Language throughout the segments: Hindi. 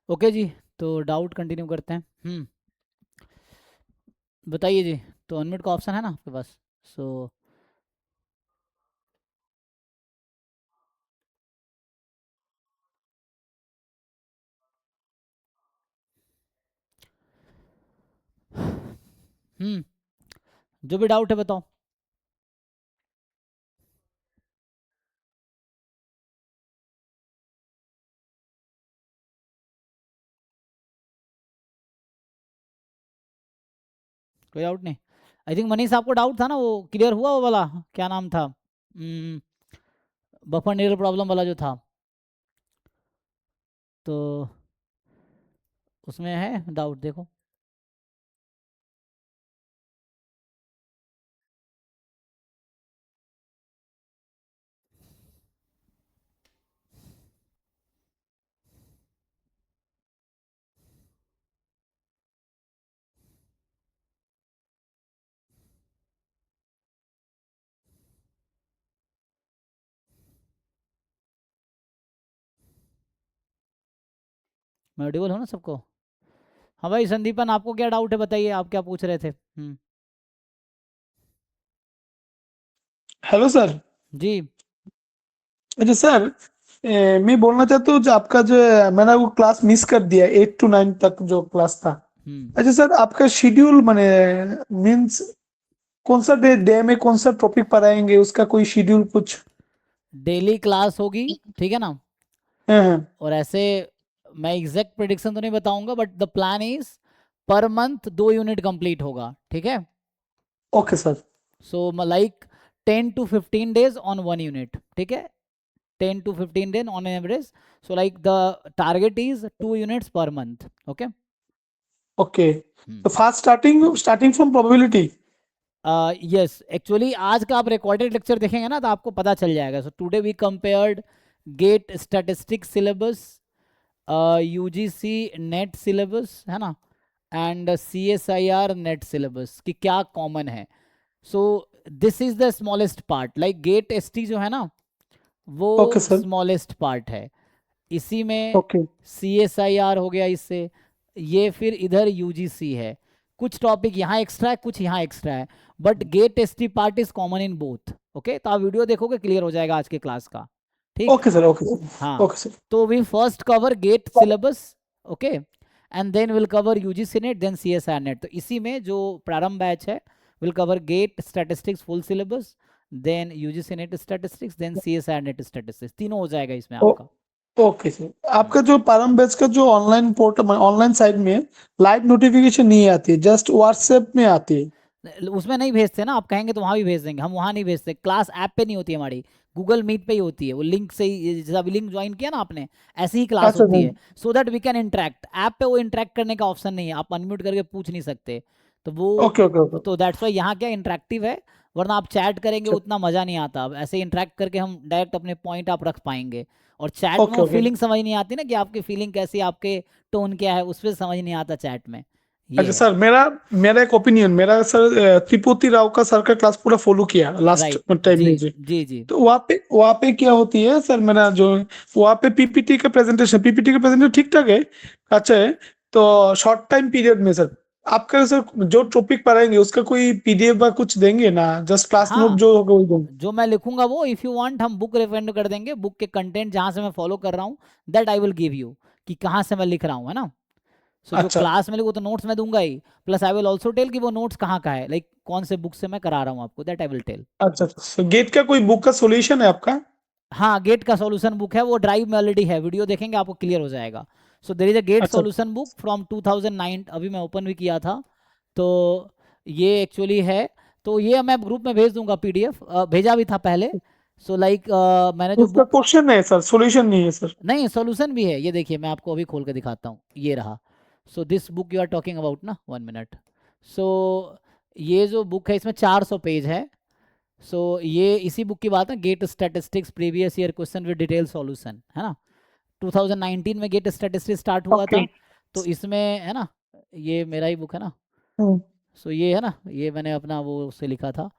ओके जी, तो डाउट कंटिन्यू करते हैं। बताइए जी। तो अनम्यूट का ऑप्शन है ना आपके पास? सो जो भी डाउट है बताओ। कोई डाउट नहीं? आई थिंक मनीष आपको डाउट था ना, वो क्लियर हुआ वो वाला? क्या नाम था? बफर नीडल प्रॉब्लम वाला जो था, तो उसमें है डाउट, देखो। मैं ऑडिबल हूँ ना सबको? हाँ भाई संदीपन, आपको क्या डाउट है बताइए, आप क्या पूछ रहे थे? Hello sir. जी। अच्छा सर, मैं बोलना चाहता हूँ जो आपका जो है, मैंने वो क्लास मिस कर दिया 8 to 9 तक जो क्लास था। हम्म अच्छा सर, आपका शेड्यूल माने मीन्स कौन सा डे में कौन सा टॉपिक पढ़ाएंगे, उसका कोई शेड्यूल कुछ? डेली क्लास होगी, ठीक है ना? हाँ। और ऐसे मैं एग्जैक्ट प्रिडिक्शन तो नहीं बताऊंगा, but the plan is per month 2 unit complete होगा, ठीक है? Okay sir. So like 10 to 15 days on 1 unit, ठीक है? 10 to 15 days on average. So like the target is 2 units per month. Okay. Okay, तो fast starting from probability. Yes, actually आज का आप रिकॉर्डेड लेक्चर देखेंगे ना तो आपको पता चल जाएगा। So today we compared GATE statistics syllabus, UGC NET syllabus, है ना, एंड सीएसआईआर नेट सिलेबस की क्या कॉमन है। So this is the smallest part, like get ST जो है ना, वो ओके सर। स्मॉलेस्ट पार्ट है। इसी में okay. C S I R हो गया इससे, ये फिर इधर यूजीसी है। कुछ टॉपिक यहाँ एक्स्ट्रा है, कुछ यहाँ एक्स्ट्रा है, but get ST part is common in both. Okay, तो आप वीडियो देखोगे क्लियर हो जाएगा आज के क्लास का, ठीक? Okay sir. Okay sir. हाँ, ओके सर। तो we first cover GATE syllabus, okay, and then will cover UGC NET, then C S R NET. तो इसी में जो प्रारंभ बैच है will cover GATE statistics full syllabus, then UGC NET statistics, then C S R NET statistics, तीनों हो जाएगा इसमें ओ, आपका। ओके सर, आपका जो परम बैच का जो ऑनलाइन पोर्टल ऑनलाइन साइट में लाइव नोटिफिकेशन नहीं आती है, जस्ट व्हाट्सएप में आती है। उसमें नहीं भेजते ना, आप कहेंगे तो वहां भी भेज देंगे, हम वहां नहीं भेजते। क्लास ऐप पे नहीं होती हमारी, गूगल मीट पे ही होती है। वो लिंक से ही, जैसा अभी लिंक ज्वाइन किया ना आपने, ऐसी ही क्लास अच्छा होती सर। है, so that we can interact. App पे वो इंटरेक्ट करने का ऑप्शन नहीं है, आप अनम्यूट करके पूछ नहीं सकते, तो वो, ओके ओके ओके। तो दैट्स वाई यहाँ क्या इंटरेक्टिव है। वरना आप चैट करेंगे अच्छा। उतना मजा नहीं आता। अब ऐसे इंटरेक्ट करके हम डायरेक्ट अपने पॉइंट आप रख पाएंगे। और चैट में ओके वो ओके। फीलिंग समझ नहीं आती ना, कि आपकी फीलिंग कैसी है, आपके टोन क्या है, उस पर समझ नहीं आता चैट में, ये अच्छा है। सर, मेरा मेरा एक ओपिनियन, मेरा सर त्रिपुति राव का सर का क्लास पूरा फॉलो किया लास्ट राइट। टाइम जी में जी। जी जी। तो वहाँ पे क्या होती है सर, मेरा जो वहाँ पे पीपीटी का प्रेजेंटेशन ठीक ठाक है, अच्छा है। तो शॉर्ट टाइम पीरियड में सर, आपका सर जो टॉपिक पढ़ाएंगे उसका कोई पीडीएफ या कुछ देंगे ना, जस्ट क्लास नोट हाँ, जो होगा वही देंगे? जो मैं लिखूंगा वो, इफ यू वांट हम बुक रेफरेंड कर देंगे, बुक के कंटेंट जहां से मैं फॉलो कर रहा हूँ, that I will give you, कि कहाँ से मैं लिख रहा हूँ, है ना? सो जो अच्छा क्लास में वो तो नोट्स मैं दूंगा ही, plus I will also tell कि वो नोट्स कहाँ का है, लाइक कौन से बुक से मैं करा रहा हूँ आपको, दैट आई विल टेल। अच्छा अच्छा, गेट का कोई बुक का सॉल्यूशन है आपका? हाँ, गेट का सॉल्यूशन बुक है, वो ड्राइव में ऑलरेडी है, वीडियो देखेंगे आपको क्लियर हो जाएगा। सो देर इज अ गेट अच्छा सॉल्यूशन बुक फ्रॉम 2009, अभी मैं ओपन भी किया था, तो ये एक्चुअली है। तो ये मैं ग्रुप में भेज दूंगा पीडीएफ, भेजा भी था पहले। सो लाइक मैंने जो उसका बुक, क्वेश्चन है सर, सॉल्यूशन नहीं है सर। नहीं सॉल्यूशन भी है, ये देखिए मैं आपको अभी खोल के दिखाता हूँ, ये रहा। So this book you are talking about ना, 1 मिनट। सो ये जो बुक है इसमें 400 पेज है। सो ये इसी बुक की बात है, GATE statistics previous year question with detail solution, है ना। 2019 में गेट स्टैटिस्टिक्स स्टार्ट हुआ ओके। था, तो इसमें है ना, ये मेरा ही बुक है ना। हम्म। सो ये है ना, ये मैंने अपना वो उससे लिखा था,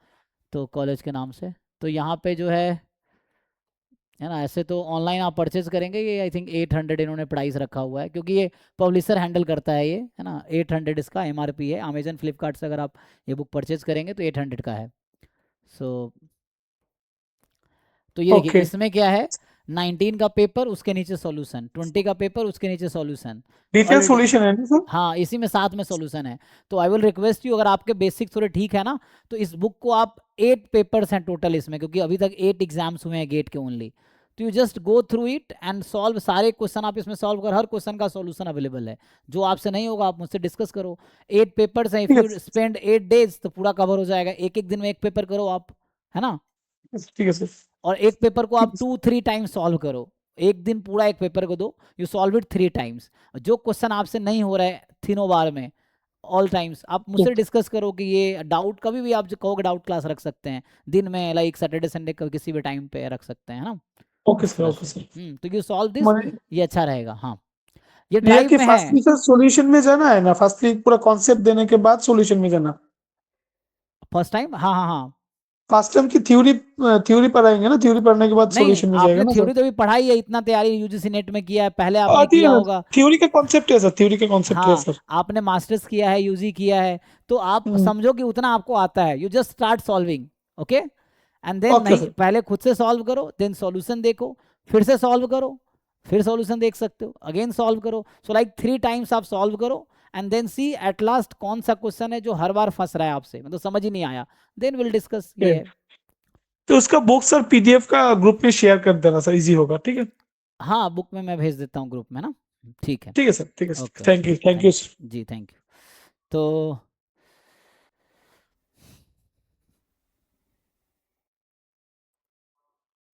तो कॉलेज के नाम से। तो यहाँ पे जो है ना, ऐसे तो ऑनलाइन आप परचेज करेंगे, ये आई थिंक 800 इन्होंने प्राइस रखा हुआ है, क्योंकि ये पब्लिशर हैंडल करता है, ये है ना, 800 इसका एमआरपी है। अमेजन फ्लिपकार्ट से अगर आप ये बुक परचेज करेंगे तो 800 का है। सो तो ये देखिए ओके। इसमें क्या है, 19 का पेपर उसके नीचे सॉल्यूशन, 20 का पेपर उसके नीचे सॉल्यूशन डिटेल ऑलरेडी। सॉल्यूशन है ना सर? हाँ, इसी में साथ में सॉल्यूशन है। तो आई विल रिक्वेस्ट यू, अगर आपके बेसिक थोड़े ठीक है ना, तो इस बुक को आप 8 पेपर्स हैं टोटल इसमें, क्योंकि अभी तक 8 एग्जाम्स हुए हैं गेट के ओनली। तो you just go through it and solve सारे क्वेश्चन, आप इसमें सॉल्व कर, हर क्वेश्चन का सॉल्यूशन अवेलेबल है। जो आपसे नहीं होगा आप मुझसे डिस्कस करो। 8 पेपर्स हैं, इफ ठीक यू है स्पेंड 8 डेज तो पूरा कवर हो जाएगा, एक एक दिन में एक पेपर करो आप, है ना। ठीक है सर। और एक पेपर को ठीक आप है सर। 2-3 टाइम्स सॉल्व करो, एक दिन पूरा एक पेपर को दो, यू सॉल्व इट 3 टाइम्स। जो क्वेश्चन आपसे नहीं हो रहा है तीनों बार में, ऑल टाइम्स आप मुझसे डिस्कस करो कि ये डाउट, कभी भी आप जो कहोगे डाउट क्लास रख सकते हैं दिन में, लाइक सैटरडे संडे किसी भी टाइम पे रख सकते हैं, है ना, ओके इस सर, तरह ओके से। सर। तो यू सॉल्व दिस, मैंने ये अच्छा रहेगा। हाँ, ये क्लियर ड्राइव कि में है। फर्स्टली सर सॉल्यूशन में जाना है ना, फर्स्टली पूरा कॉन्सेप्ट देने के बाद सॉल्यूशन में जाना? फर्स्ट टाइम, हाँ हाँ हाँ। फर्स्ट टाइम की थ्योरी, थ्योरी पढ़ाएंगे ना, थ्योरी पढ़ने के बाद नहीं, सॉल्यूशन में जाएगा आपने ना सर? थ्योरी तो भी पढ़ाई है, इतना तैयारी यूजीसी नेट में किया है, पहले आपने ठीक किया है, होगा। थ्योरी का कॉन्सेप्ट है सर, थ्योरी का कॉन्सेप्ट है हाँ, सर। आपने मास्टर्स किया है, यूजी किया है, तो आप हम्म। समझो कि उतना आपको आता है, you just start solving, okay. And then okay नहीं, सर। पहले खुद से सॉल्व करो, देन सॉल्यूशन देखो, फिर से सॉल्व करो, फिर सॉल्यूशन देख सकते हो, अगेन सॉल्व करो। सो लाइक 3 टाइम्स आप सॉल्व करो, and then see at last कौन सा क्वेश्चन है जो हर बार फंस रहा है आपसे, मतलब समझ ही नहीं आया, देन विल डिस्कस, ये है। तो उसका बुक सर पीडीएफ का ग्रुप में शेयर कर देना सर, इजी होगा, ठीक है? हाँ, बुक में मैं भेज देता हूँ ग्रुप में ना। ठीक है। ठीक है सर, ठीक है okay sir, okay, thank you thank sir. जी, थैंक यू। तो